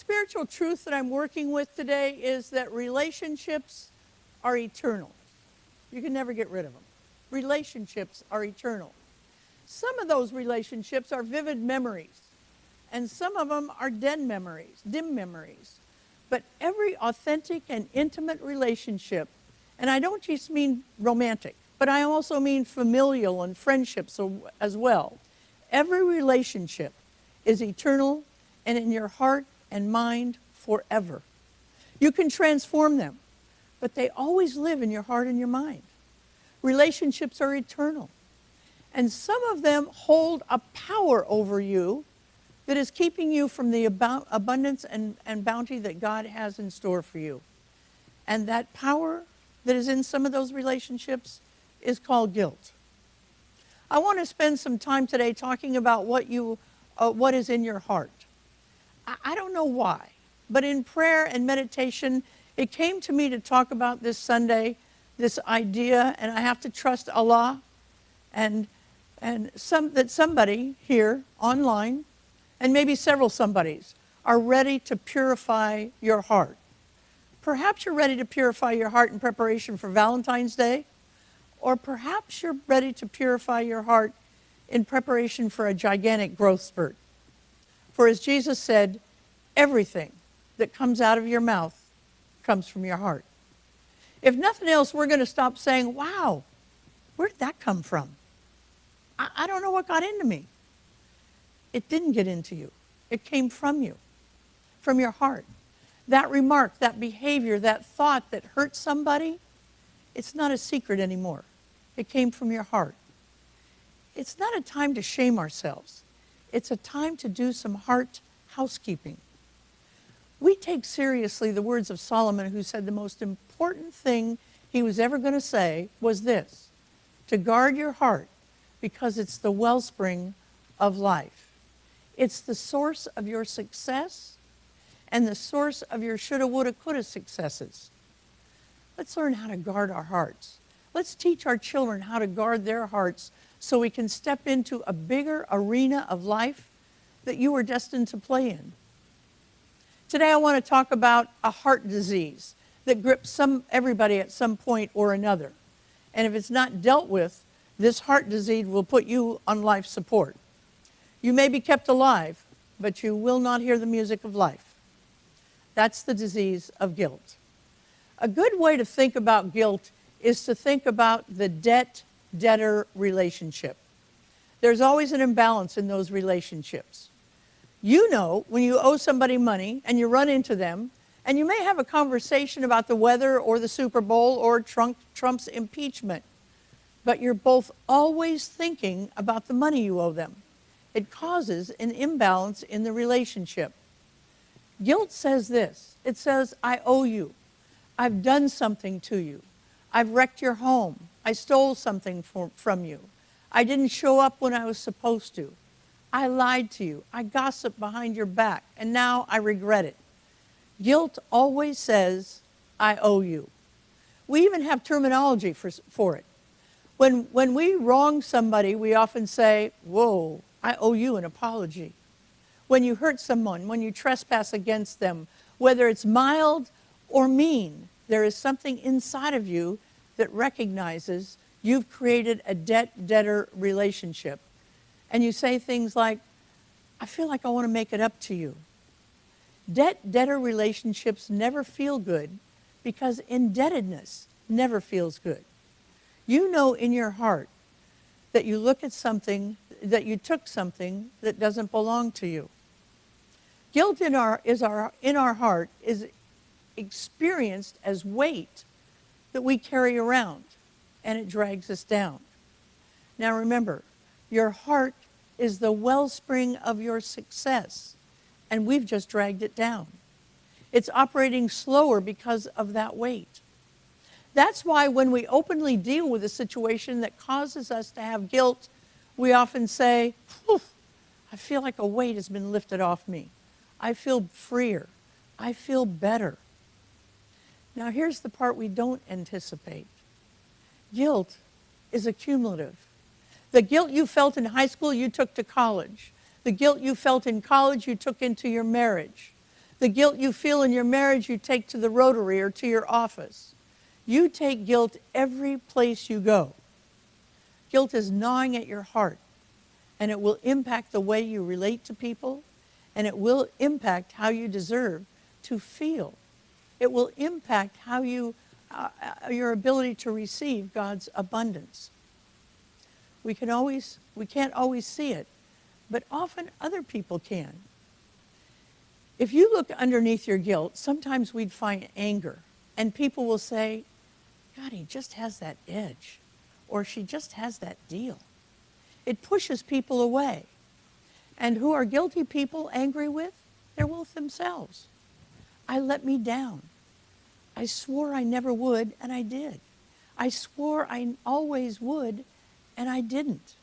spiritual truth that I'm working with today is that relationships are eternal. You can never get rid of them. Relationships are eternal. Some of those relationships are vivid memories, and some of them are dim memories. But every authentic and intimate relationship, and I don't just mean romantic, but I also mean familial and friendships as well. Every relationship is eternal and in your heart and mind forever. You can transform them, but they always live in your heart and your mind. Relationships are eternal. And some of them hold a power over you that is keeping you from the abundance and bounty that God has in store for you. And that power that is in some of those relationships is called guilt. I want to spend some time today talking about what is in your heart. I don't know why, but in prayer and meditation, it came to me to talk about this Sunday, this idea, and I have to trust Allah and that somebody here online, and maybe several somebodies, are ready to purify your heart. Perhaps you're ready to purify your heart in preparation for Valentine's Day, or perhaps you're ready to purify your heart in preparation for a gigantic growth spurt. For as Jesus said, everything that comes out of your mouth comes from your heart. If nothing else, we're going to stop saying, wow, where did that come from? I don't know what got into me. It didn't get into you. It came from you, from your heart. That remark, that behavior, that thought that hurt somebody, it's not a secret anymore. It came from your heart. It's not a time to shame ourselves. It's a time to do some heart housekeeping. We take seriously the words of Solomon, who said the most important thing he was ever going to say was this: to guard your heart, because it's the wellspring of life. It's the source of your success and the source of your shoulda, woulda, coulda successes. Let's learn how to guard our hearts. Let's teach our children how to guard their hearts so we can step into a bigger arena of life that you were destined to play in. Today I want to talk about a heart disease that grips everybody at some point or another. And if it's not dealt with, this heart disease will put you on life support. You may be kept alive, but you will not hear the music of life. That's the disease of guilt. A good way to think about guilt is to think about the debt-debtor relationship. There's always an imbalance in those relationships. You know when you owe somebody money and you run into them, and you may have a conversation about the weather or the Super Bowl or Trump's impeachment, but you're both always thinking about the money you owe them. It causes an imbalance in the relationship. Guilt says this. It says, I owe you. I've done something to you. I've wrecked your home. I stole something from you. I didn't show up when I was supposed to. I lied to you. I gossiped behind your back, and now I regret it. Guilt always says, I owe you. We even have terminology for it. When we wrong somebody, we often say, whoa, I owe you an apology. When you hurt someone, when you trespass against them, whether it's mild or mean, there is something inside of you that recognizes you've created a debt-debtor relationship. And you say things like, I feel like I want to make it up to you. Debt-debtor relationships never feel good because indebtedness never feels good. You know in your heart that you look at something, that you took something that doesn't belong to you. Guilt in our heart is experienced as weight that we carry around, and it drags us down. Now remember, your heart is the wellspring of your success, and we've just dragged it down. It's operating slower because of that weight. That's why when we openly deal with a situation that causes us to have guilt, we often say, I feel like a weight has been lifted off me. I feel freer. I feel better. Now here's the part we don't anticipate. Guilt is accumulative. The guilt you felt in high school, you took to college. The guilt you felt in college, you took into your marriage. The guilt you feel in your marriage, you take to the Rotary or to your office. You take guilt every place you go. Guilt is gnawing at your heart, and it will impact the way you relate to people, and it will impact how you deserve to feel. It will impact how your ability to receive God's abundance. We can't always see it, but often other people can. If you look underneath your guilt, sometimes we'd find anger, and people will say, God, he just has that edge, or she just has that deal. It pushes people away. And who are guilty people angry with? They're with themselves. I let me down. I swore I never would, and I did. I swore I always would, and I didn't.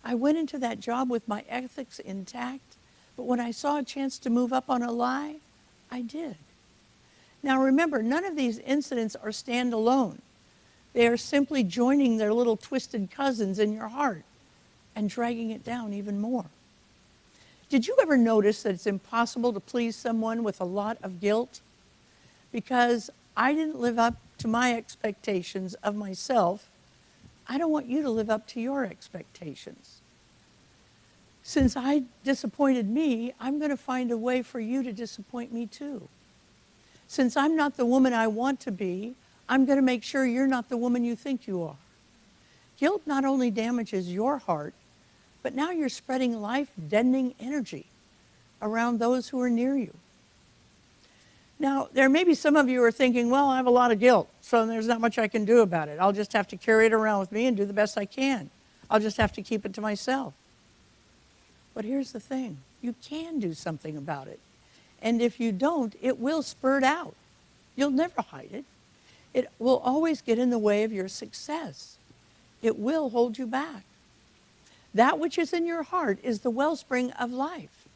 I went into that job with my ethics intact, but when I saw a chance to move up on a lie, I did. Now remember, none of these incidents are standalone. They are simply joining their little twisted cousins in your heart and dragging it down even more. Did you ever notice that it's impossible to please someone with a lot of guilt? Because I didn't live up to my expectations of myself, I don't want you to live up to your expectations. Since I disappointed me, I'm going to find a way for you to disappoint me too. Since I'm not the woman I want to be, I'm going to make sure you're not the woman you think you are. Guilt not only damages your heart, but now you're spreading life-deadening energy around those who are near you. Now, there may be some of you who are thinking, well, I have a lot of guilt, so there's not much I can do about it. I'll just have to carry it around with me and do the best I can. I'll just have to keep it to myself. But here's the thing. You can do something about it. And if you don't, it will spurt out. You'll never hide it. It will always get in the way of your success. It will hold you back. That which is in your heart is the wellspring of life.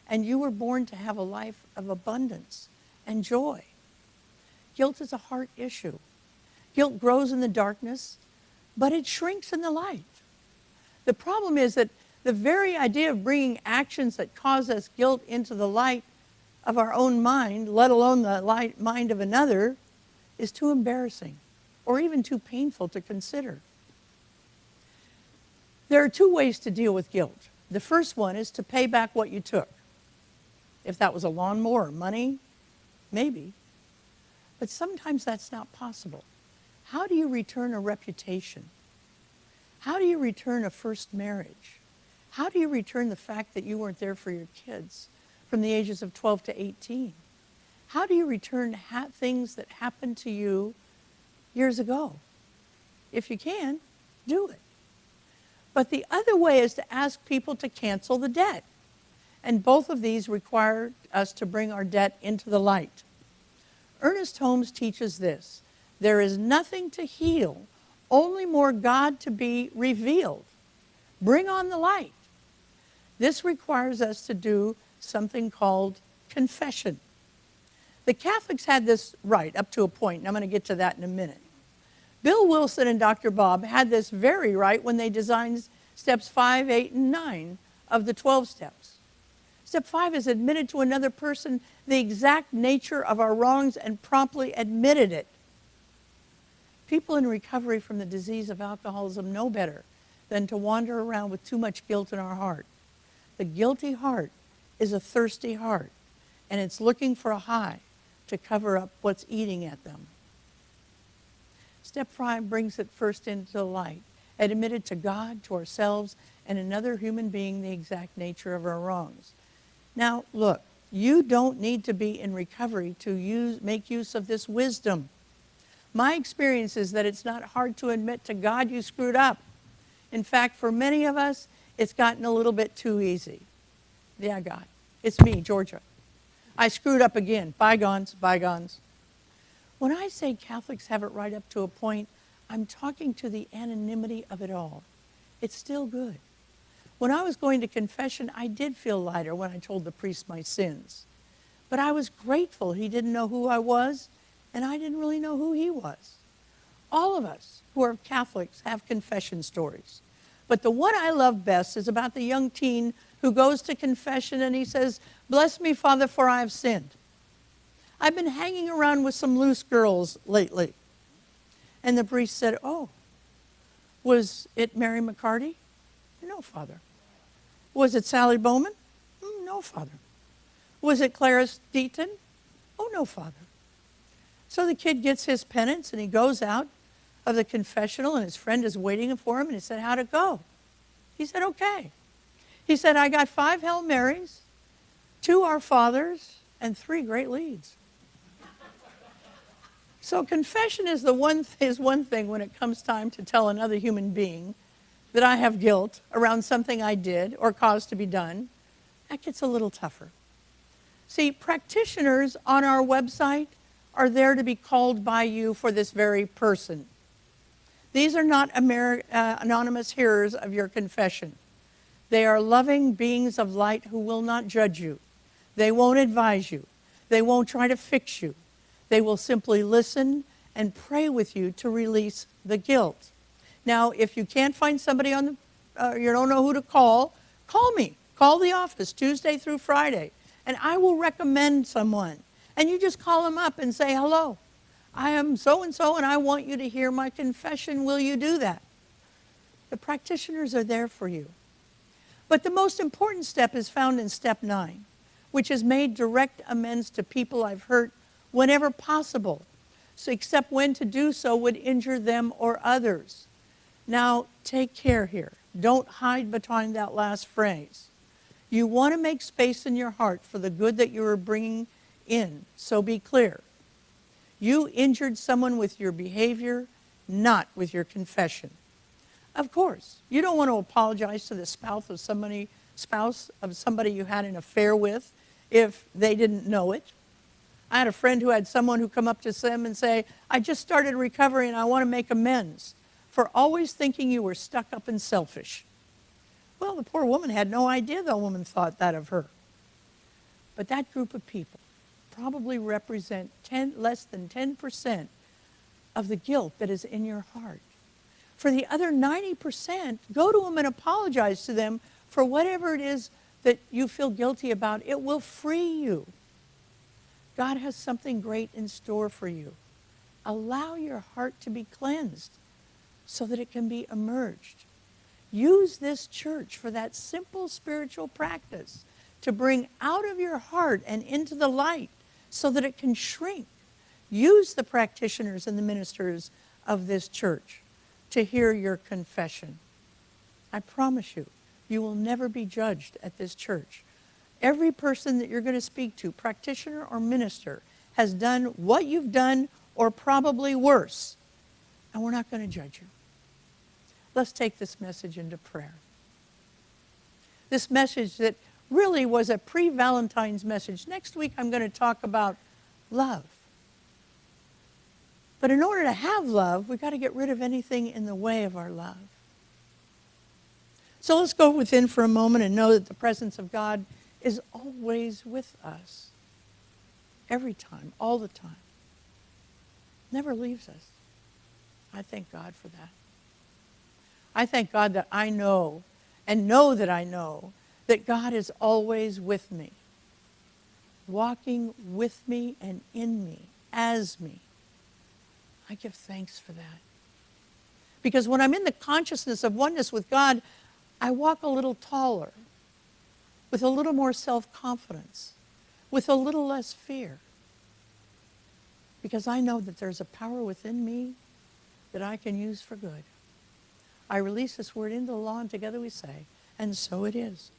And you were born to have a life of abundance and joy. Guilt is a heart issue. Guilt grows in the darkness, but it shrinks in the light. The problem is that the very idea of bringing actions that cause us guilt into the light of our own mind, let alone the mind of another, is too embarrassing or even too painful to consider. There are two ways to deal with guilt. The first one is to pay back what you took. If that was a lawnmower or money, maybe. But sometimes that's not possible. How do you return a reputation? How do you return a first marriage? How do you return the fact that you weren't there for your kids from the ages of 12 to 18? How do you return things that happened to you years ago? If you can, do it. But the other way is to ask people to cancel the debt. And both of these require us to bring our debt into the light. Ernest Holmes teaches this: there is nothing to heal, only more God to be revealed. Bring on the light. This requires us to do something called confession. The Catholics had this right up to a point, and I'm going to get to that in a minute. Bill Wilson and Dr. Bob had this very right when they designed steps 5, 8, and 9 of the 12 steps. Step 5 is admitted to another person the exact nature of our wrongs and promptly admitted it. People in recovery from the disease of alcoholism know better than to wander around with too much guilt in our heart. The guilty heart is a thirsty heart, and it's looking for a high to cover up what's eating at them. Step 5 brings it first into the light, admitted to God, to ourselves, and another human being the exact nature of our wrongs. Now, look, you don't need to be in recovery to make use of this wisdom. My experience is that it's not hard to admit to God you screwed up. In fact, for many of us, it's gotten a little bit too easy. Yeah, God, it's me, Georgia. I screwed up again. Bygones, bygones. When I say Catholics have it right up to a point, I'm talking to the anonymity of it all. It's still good. When I was going to confession, I did feel lighter when I told the priest my sins. But I was grateful he didn't know who I was, and I didn't really know who he was. All of us who are Catholics have confession stories. But the one I love best is about the young teen who goes to confession and he says, "Bless me, Father, for I have sinned." I've been hanging around with some loose girls lately. And the priest said, oh, was it Mary McCarty? No, Father. Was it Sally Bowman? No, Father. Was it Clarice Deaton? Oh, no, Father. So the kid gets his penance and he goes out of the confessional and his friend is waiting for him and he said, how'd it go? He said, okay. He said, I got 5 Hail Marys, 2 Our Fathers, and 3 great leads. So confession is one thing when it comes time to tell another human being that I have guilt around something I did or caused to be done. That gets a little tougher. See, practitioners on our website are there to be called by you for this very person. These are not anonymous hearers of your confession. They are loving beings of light who will not judge you. They won't advise you. They won't try to fix you. They will simply listen and pray with you to release the guilt. Now, if you can't find somebody you don't know who to call me. Call the office Tuesday through Friday, and I will recommend someone. And you just call them up and say, hello, I am so-and-so, and I want you to hear my confession. Will you do that? The practitioners are there for you. But the most important step is found in step 9, which is made direct amends to people I've hurt whenever possible, so except when to do so would injure them or others. Now, take care here. Don't hide behind that last phrase. You want to make space in your heart for the good that you are bringing in, so be clear. You injured someone with your behavior, not with your confession. Of course, you don't want to apologize to the spouse of somebody you had an affair with if they didn't know it. I had a friend who had someone who come up to them and say, I just started recovery and I want to make amends for always thinking you were stuck up and selfish. Well, the poor woman had no idea the woman thought that of her. But that group of people probably represent less than 10% of the guilt that is in your heart. For the other 90%, go to them and apologize to them for whatever it is that you feel guilty about. It will free you. God has something great in store for you. Allow your heart to be cleansed so that it can be emerged. Use this church for that simple spiritual practice to bring out of your heart and into the light so that it can shrink. Use the practitioners and the ministers of this church to hear your confession. I promise you, you will never be judged at this church. Every person that you're going to speak to, practitioner or minister, has done what you've done or probably worse. And we're not going to judge you. Let's take this message into prayer. This message that really was a pre-Valentine's message. Next week I'm going to talk about love. But in order to have love, we've got to get rid of anything in the way of our love. So let's go within for a moment and know that the presence of God is always with us. Every time, all the time. Never leaves us. I thank God for that. I thank God that I know, and know that I know, that God is always with me. Walking with me and in me, as me. I give thanks for that. Because when I'm in the consciousness of oneness with God, I walk a little taller, with a little more self-confidence, with a little less fear. Because I know that there's a power within me that I can use for good. I release this word into the law, and together we say, and so it is.